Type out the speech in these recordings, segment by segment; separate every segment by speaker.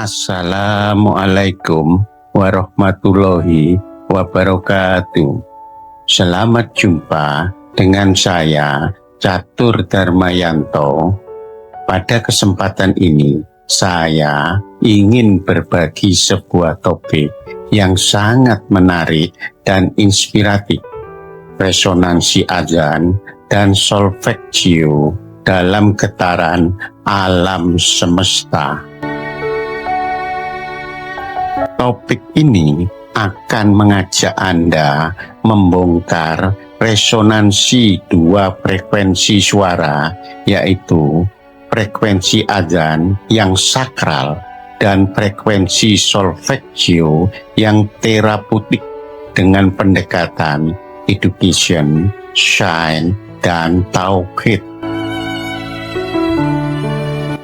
Speaker 1: Assalamualaikum warahmatullahi wabarakatuh. Selamat jumpa dengan saya, Catur Darmayanto. Pada kesempatan ini, saya ingin berbagi sebuah topik yang sangat menarik dan inspiratif. Resonansi azan dan solfeggio dalam getaran alam semesta. Topik ini akan mengajak Anda membongkar resonansi dua frekuensi suara, yaitu frekuensi azan yang sakral dan frekuensi solfeggio yang terapeutik dengan pendekatan education, shine, dan tauhid.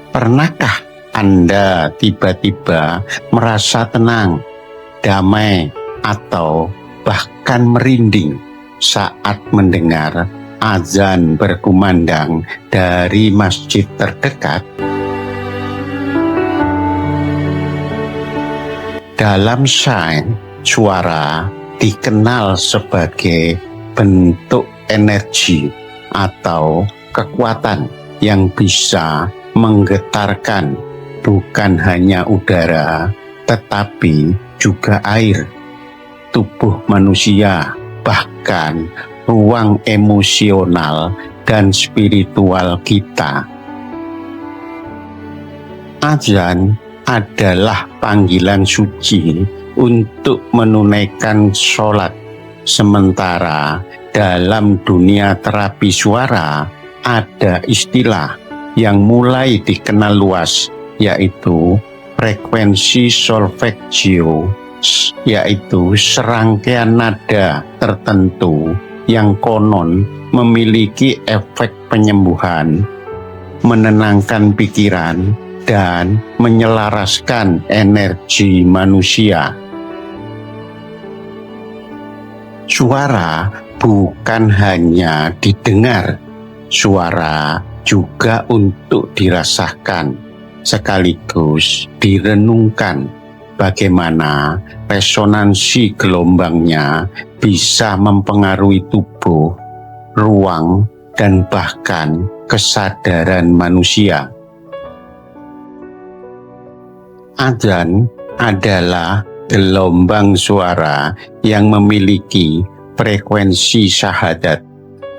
Speaker 1: Pernahkah Anda tiba-tiba merasa tenang, damai, atau bahkan merinding saat mendengar azan berkumandang dari masjid terdekat? Dalam sains, suara dikenal sebagai bentuk energi atau kekuatan yang bisa menggetarkan bukan hanya udara, tetapi juga air, tubuh manusia, bahkan ruang emosional dan spiritual kita. Azan adalah panggilan suci untuk menunaikan sholat, sementara dalam dunia terapi suara ada istilah yang mulai dikenal luas, yaitu frekuensi solfeggio, yaitu serangkaian nada tertentu yang konon memiliki efek penyembuhan, menenangkan pikiran, dan menyelaraskan energi manusia. Suara bukan hanya didengar, suara juga untuk dirasakan, sekaligus direnungkan bagaimana resonansi gelombangnya bisa mempengaruhi tubuh, ruang, dan bahkan kesadaran manusia. Azan adalah gelombang suara yang memiliki frekuensi syahadat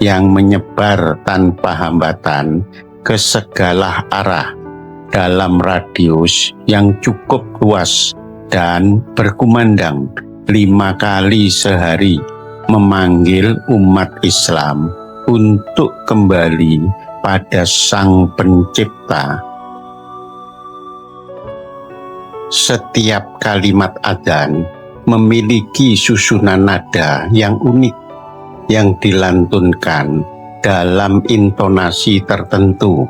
Speaker 1: yang menyebar tanpa hambatan ke segala arah dalam radius yang cukup luas dan berkumandang 5 kali sehari, memanggil umat Islam untuk kembali pada Sang Pencipta. Setiap kalimat azan memiliki susunan nada yang unik yang dilantunkan dalam intonasi tertentu,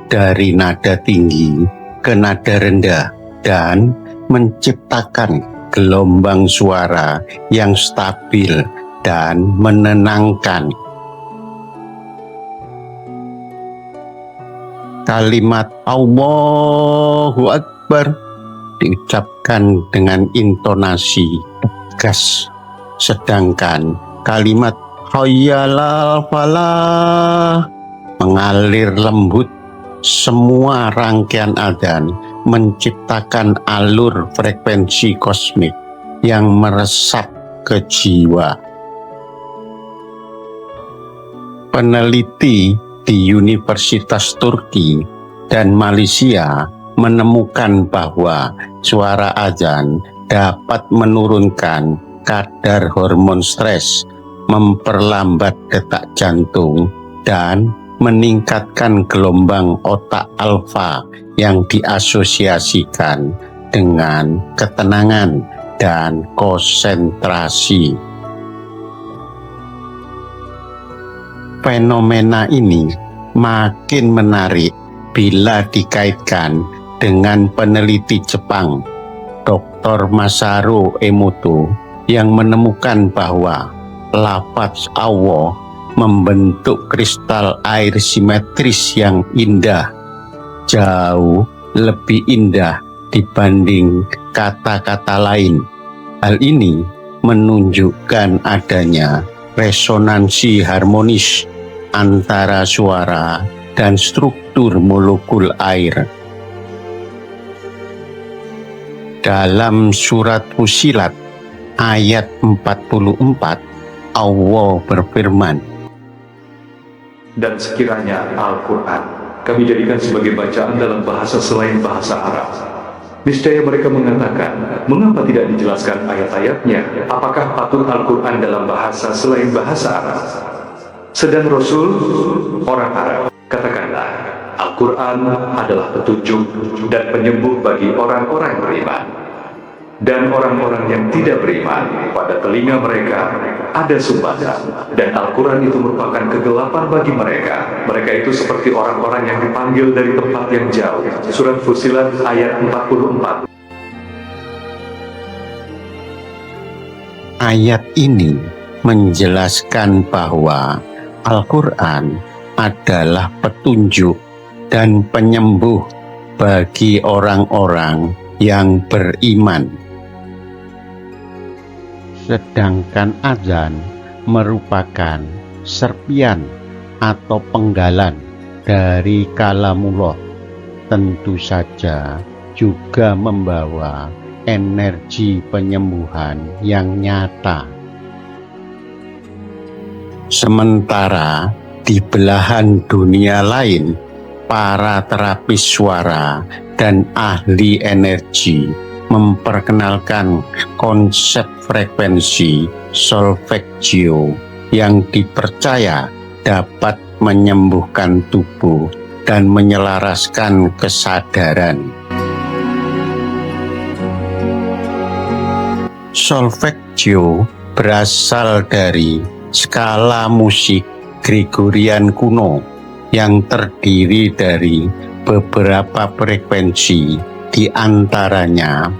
Speaker 1: dari nada tinggi ke nada rendah, dan menciptakan gelombang suara yang stabil dan menenangkan. Kalimat Allahu Akbar diucapkan dengan intonasi tegas, sedangkan kalimat Hayya 'alal falah mengalir lembut. Semua rangkaian azan menciptakan alur frekuensi kosmik yang meresap ke jiwa. Peneliti di Universitas Turki dan Malaysia menemukan bahwa suara azan dapat menurunkan kadar hormon stres, memperlambat detak jantung, dan meningkatkan gelombang otak alfa yang diasosiasikan dengan ketenangan dan konsentrasi. Fenomena ini makin menarik bila dikaitkan dengan peneliti Jepang, Dr. Masaru Emoto, yang menemukan bahwa lafaz Allah membentuk kristal air simetris yang indah, jauh lebih indah dibanding kata-kata lain. Hal ini menunjukkan adanya resonansi harmonis antara suara dan struktur molekul air. Dalam surat Fussilat ayat 44, Allah berfirman,
Speaker 2: "Dan sekiranya Al-Quran kami jadikan sebagai bacaan dalam bahasa selain bahasa Arab, niscaya mereka mengatakan, mengapa tidak dijelaskan ayat-ayatnya? Apakah patut Al-Quran dalam bahasa selain bahasa Arab? Sedang Rasul orang Arab. Katakanlah, Al-Quran adalah petunjuk dan penyembuh bagi orang-orang beriman. Dan orang-orang yang tidak beriman, pada telinga mereka ada sumbatan, dan Al-Quran itu merupakan kegelapan bagi mereka. Mereka itu seperti orang-orang yang dipanggil dari tempat yang jauh." Surat Fussilat ayat 44.
Speaker 1: Ayat ini menjelaskan bahwa Al-Quran adalah petunjuk dan penyembuh bagi orang-orang yang beriman. Sedangkan azan merupakan serpian atau penggalan dari kalamullah, tentu saja juga membawa energi penyembuhan yang nyata. Sementara di belahan dunia lain, para terapis suara dan ahli energi memperkenalkan konsep frekuensi solfeggio yang dipercaya dapat menyembuhkan tubuh dan menyelaraskan kesadaran. Solfeggio berasal dari skala musik Gregorian kuno yang terdiri dari beberapa frekuensi, di antaranya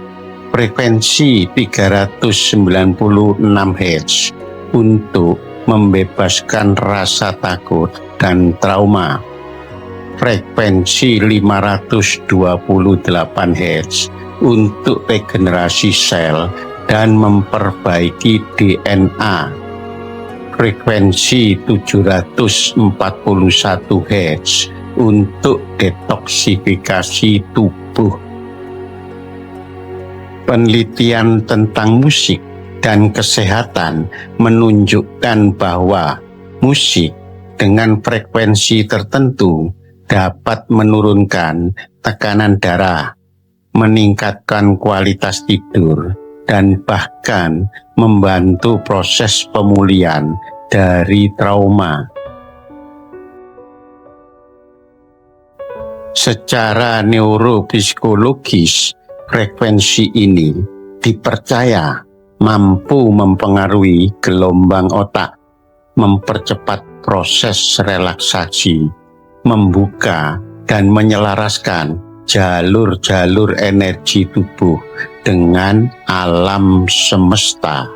Speaker 1: frekuensi 396 Hz untuk membebaskan rasa takut dan trauma, frekuensi 528 Hz untuk regenerasi sel dan memperbaiki DNA, frekuensi 741 Hz untuk detoksifikasi tubuh. Penelitian tentang musik dan kesehatan menunjukkan bahwa musik dengan frekuensi tertentu dapat menurunkan tekanan darah, meningkatkan kualitas tidur, dan bahkan membantu proses pemulihan dari trauma. Secara neuropsikologis, frekuensi ini dipercaya mampu mempengaruhi gelombang otak, mempercepat proses relaksasi, membuka dan menyelaraskan jalur-jalur energi tubuh dengan alam semesta.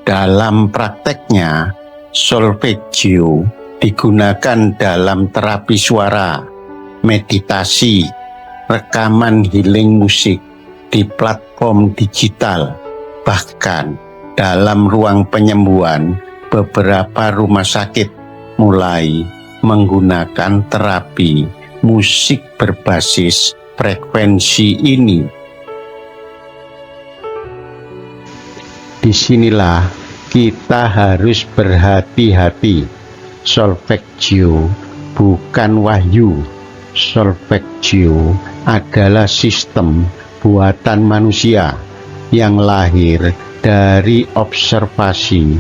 Speaker 1: Dalam prakteknya, solfeggio digunakan dalam terapi suara, meditasi, rekaman healing musik di platform digital, bahkan dalam ruang penyembuhan beberapa rumah sakit mulai menggunakan terapi musik berbasis frekuensi ini. Disinilah kita harus berhati-hati. Solfeggio bukan wahyu. Solfeggio adalah sistem buatan manusia yang lahir dari observasi,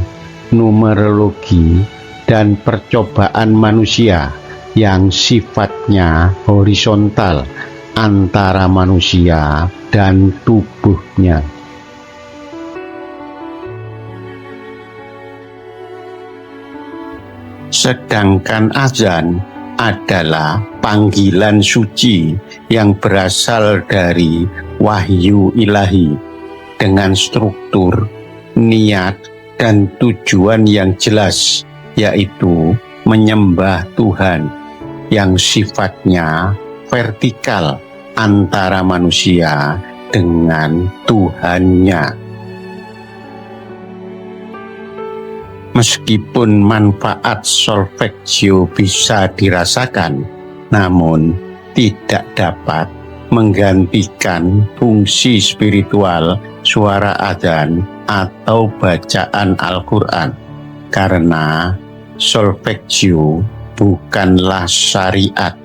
Speaker 1: numerologi, dan percobaan manusia yang sifatnya horizontal antara manusia dan tubuhnya. Sedangkan azan adalah panggilan suci yang berasal dari wahyu ilahi dengan struktur, niat, dan tujuan yang jelas, yaitu menyembah Tuhan yang sifatnya vertikal antara manusia dengan Tuhannya. Meskipun manfaat solfeggio bisa dirasakan, namun tidak dapat menggantikan fungsi spiritual suara adzan atau bacaan Al-Quran, karena solfeggio bukanlah syariat.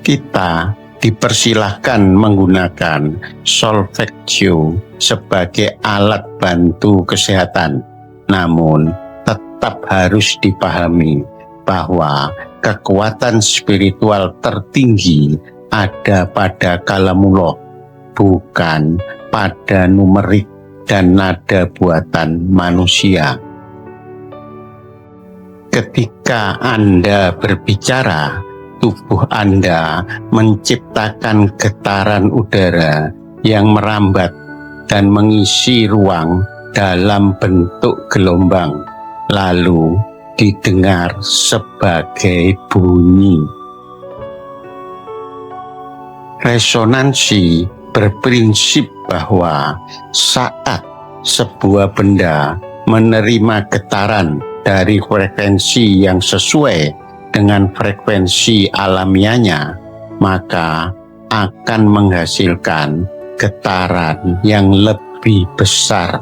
Speaker 1: Kita dipersilahkan menggunakan solfeggio sebagai alat bantu kesehatan, namun tetap harus dipahami bahwa kekuatan spiritual tertinggi ada pada kalamullah, bukan pada numerik dan nada buatan manusia. Ketika Anda berbicara, tubuh Anda menciptakan getaran udara yang merambat dan mengisi ruang dalam bentuk gelombang, lalu didengar sebagai bunyi. Resonansi berprinsip bahwa saat sebuah benda menerima getaran dari frekuensi yang sesuai dengan frekuensi alamiahnya, maka akan menghasilkan getaran yang lebih besar.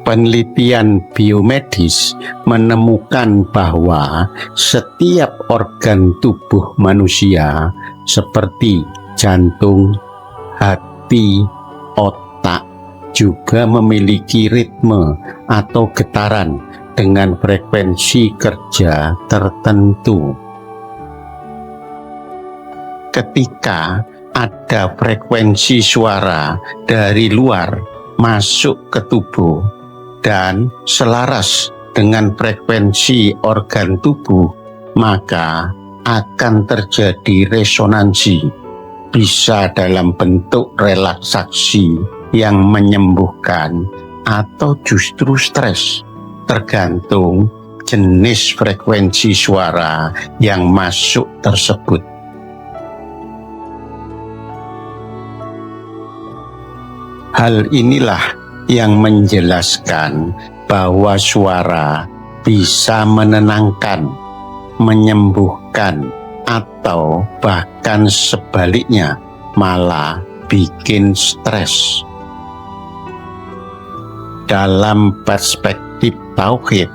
Speaker 1: Penelitian biomedis menemukan bahwa setiap organ tubuh manusia seperti jantung, hati, otak juga memiliki ritme atau getaran dengan frekuensi kerja tertentu. Ketika ada frekuensi suara dari luar masuk ke tubuh dan selaras dengan frekuensi organ tubuh, maka akan terjadi resonansi, bisa dalam bentuk relaksasi yang menyembuhkan atau justru stres, tergantung jenis frekuensi suara yang masuk tersebut. Hal inilah yang menjelaskan bahwa suara bisa menenangkan, menyembuhkan, atau bahkan sebaliknya malah bikin stres. Dalam perspektif tauhid,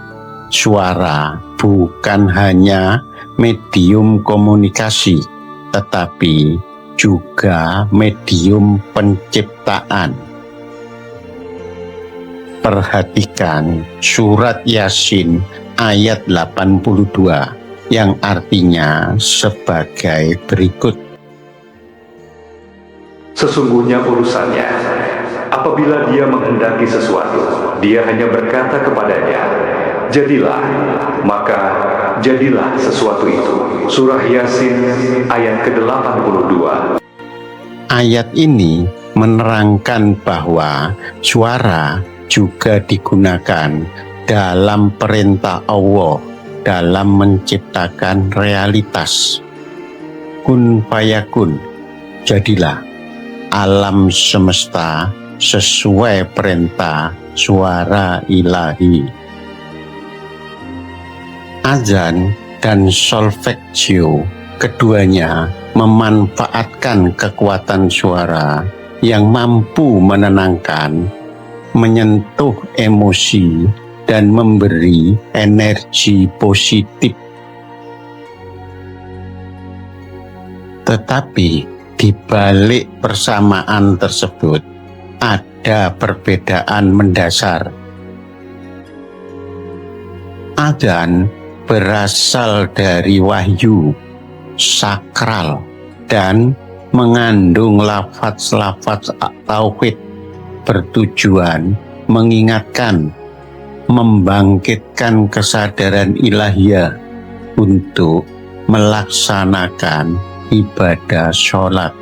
Speaker 1: suara bukan hanya medium komunikasi, tetapi juga medium penciptaan. Perhatikan surat Yasin ayat 82 yang artinya sebagai berikut.
Speaker 2: Sesungguhnya urusannya, apabila dia menghendaki sesuatu, dia hanya berkata kepadanya, jadilah, maka jadilah sesuatu itu. Surah Yasin ayat ke-82.
Speaker 1: Ayat ini menerangkan bahwa suara juga digunakan dalam perintah Allah dalam menciptakan realitas. Kun fayakun, jadilah alam semesta sesuai perintah suara ilahi. Adzan dan solfeggio keduanya memanfaatkan kekuatan suara yang mampu menenangkan, menyentuh emosi, dan memberi energi positif. Tetapi di balik persamaan tersebut ada perbedaan mendasar. Adzan berasal dari wahyu sakral dan mengandung lafaz-lafaz tauhid bertujuan mengingatkan, membangkitkan kesadaran ilahiyah untuk melaksanakan ibadah sholat.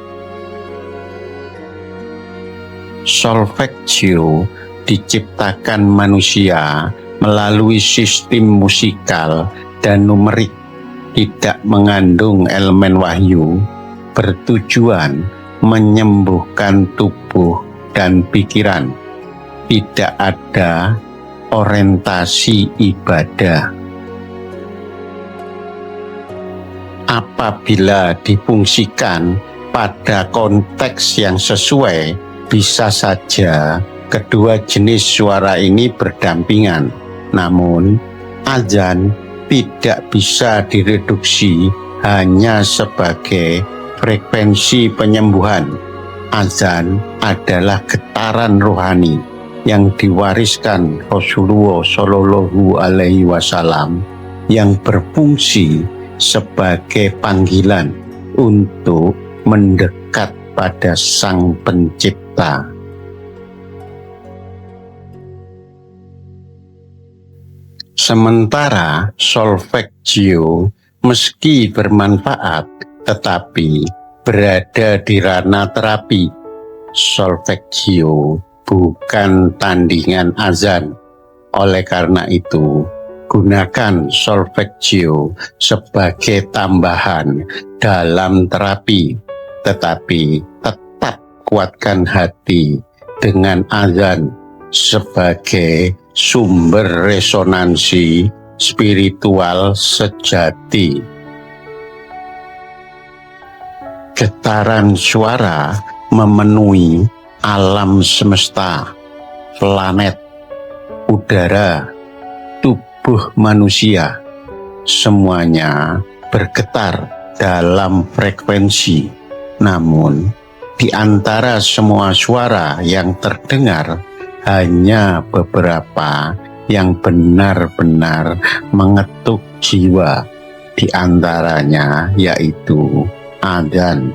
Speaker 1: Solfeggio diciptakan manusia melalui sistem musikal dan numerik, tidak mengandung elemen wahyu, bertujuan menyembuhkan tubuh dan pikiran. Tidak ada orientasi ibadah. Apabila difungsikan pada konteks yang sesuai, bisa saja kedua jenis suara ini berdampingan. Namun, azan tidak bisa direduksi hanya sebagai frekuensi penyembuhan. Azan adalah getaran rohani yang diwariskan Rasulullah Shallallahu Alaihi Wasallam, yang berfungsi sebagai panggilan untuk mendekat pada Sang Pencipta. Sementara solfeggio meski bermanfaat, tetapi berada di ranah terapi. Solfeggio bukan tandingan azan. Oleh karena itu, gunakan solfeggio sebagai tambahan dalam terapi, tetapi tetap kuatkan hati dengan azan sebagai sumber resonansi spiritual sejati. Getaran suara memenuhi alam semesta, planet, udara, tubuh manusia. Semuanya bergetar dalam frekuensi. Namun, di antara semua suara yang terdengar, hanya beberapa yang benar-benar mengetuk jiwa, di antaranya yaitu azan.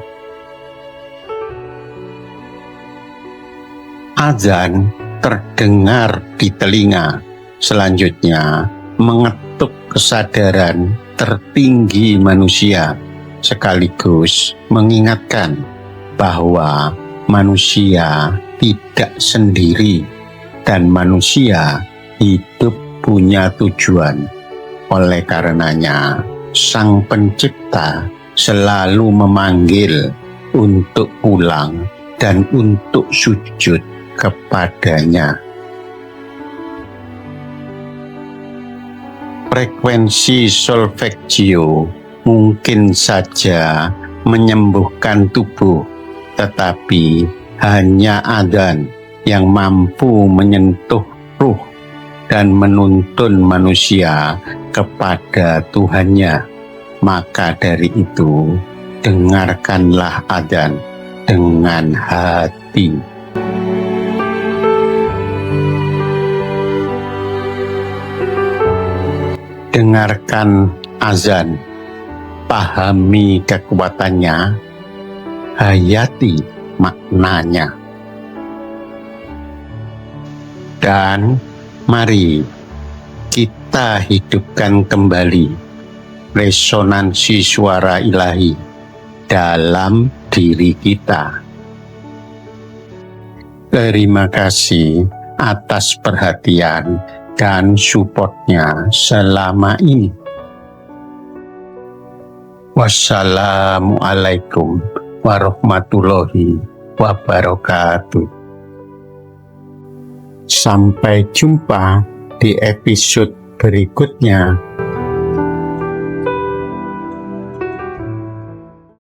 Speaker 1: Azan terdengar di telinga, selanjutnya mengetuk kesadaran tertinggi manusia, sekaligus mengingatkan bahwa manusia tidak sendiri dan manusia hidup punya tujuan. Oleh karenanya, Sang Pencipta selalu memanggil untuk pulang dan untuk sujud kepadanya. Frekuensi solfeggio mungkin saja menyembuhkan tubuh, tetapi hanya azan yang mampu menyentuh ruh dan menuntun manusia kepada Tuhannya. Maka dari itu, dengarkanlah azan dengan hati. Dengarkan azan, pahami kekuatannya, hayati maknanya. Dan mari kita hidupkan kembali resonansi suara ilahi dalam diri kita. Terima kasih atas perhatian dan supportnya selama ini. Wassalamualaikum warahmatullahi wabarakatuh. Sampai jumpa di episode berikutnya.